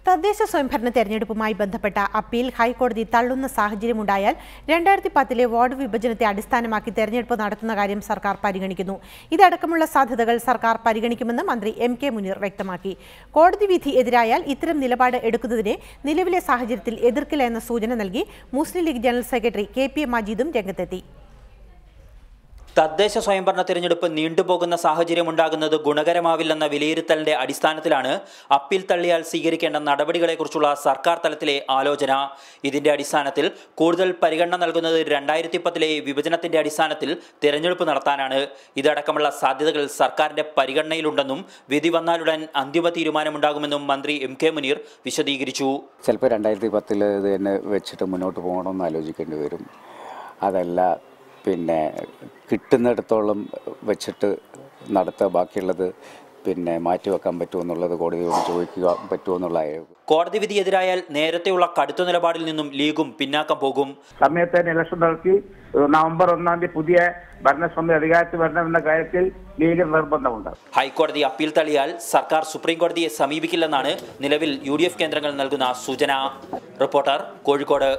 തദ്ദേശ സ്വയംഭരണ തെരഞ്ഞെടുപ്പുമായി ബന്ധപ്പെട്ട അപ്പീൽ ഹൈക്കോടതി തള്ളുന്ന സാഹചര്യമുണ്ടായാൽ 2010 വാർഡ് വിഭജനത്തെ അടിസ്ഥാനമാക്കി തെരഞ്ഞെടുപ്പ് നടത്തുന്ന കാര്യം സർക്കാർ പരിഗണിക്കുന്നു. ഇതടക്കമുള്ള സാധ്യതകൾ സർക്കാർ പരിഗണിക്കുമെന്ന് മന്ത്രി എം കെ മുനീർ വ്യക്തമാക്കി. കോടതി വിധി എതിരായാൽ ഇത്തരം നിലപാട് എടുക്കുന്നതിനെ നിലവിലെ സാഹചര്യത്തിൽ എതിർക്കില്ല എന്ന സൂചന നൽകി മുസ്ലിം ലീഗ് ജനറൽ സെക്രട്ടറി KP മജീദും രംഗത്തെത്തി. തദ്ദേശ സ്വയംഭരണ തെരഞ്ഞെടുപ്പ് നീണ്ടുപോകുന്ന സാഹചര്യമുണ്ടാകുന്നത് ഗുണകരമാവില്ലെന്ന വിലയിരുത്തലിന്റെ അടിസ്ഥാനത്തിലാണ് അപ്പീൽ തള്ളിയാൽ സ്വീകരിക്കേണ്ട നടപടികളെക്കുറിച്ചുള്ള സർക്കാർ തലത്തിലെ ആലോചന. ഇതിന്റെ അടിസ്ഥാനത്തിൽ കൂടുതൽ പരിഗണന നൽകുന്നത് 2010 വിഭജനത്തിന്റെ അടിസ്ഥാനത്തിൽ തെരഞ്ഞെടുപ്പ് നടത്താനാണ്. ഇതടക്കമുള്ള സാധ്യതകൾ സർക്കാരിന്റെ പരിഗണനയിലുണ്ടെന്നും വിധി വന്നാലുടൻ അന്തിമ തീരുമാനമുണ്ടാകുമെന്നും മന്ത്രി എം കെ മുനീർ വിശദീകരിച്ചു. ചിലപ്പോൾ 2010 ഇത് തന്നെ വെച്ചിട്ട് മുന്നോട്ട് പോകണമെന്ന് ആലോചിക്കേണ്ടി വരും. അതല്ല പിന്നെ കിട്ടുന്നിടത്തോളം വെച്ചിട്ട് നടത്തുക, ബാക്കിയുള്ളത് പിന്നെ മാറ്റിവെക്കാൻ പറ്റുമെന്നുള്ളത് കോടതിയോട് ചോദിക്കുക പറ്റുമെന്നുള്ള. കോടതി വിധി എതിരായാൽ നേരത്തെയുള്ള കടുത്ത നിലപാടിൽ നിന്നും ലീഗും പിന്നാക്കം പോകും. സമയത്ത് ഇലക്ഷൻ നടത്തി നവംബർ 1-ാം തീയതി പുതിയ ഭരണസമിതി അധികാരത്തിൽ വരണമെന്ന കാര്യത്തിൽ ലീഗ് നിർബന്ധമുണ്ട്. ഹൈക്കോടതി അപ്പീൽ തള്ളിയാൽ സർക്കാർ സുപ്രീം കോടതിയെ സമീപിക്കില്ലെന്നാണ് നിലവിൽ UDF കേന്ദ്രങ്ങൾ നൽകുന്ന സൂചന. റിപ്പോർട്ടർ, കോഴിക്കോട്.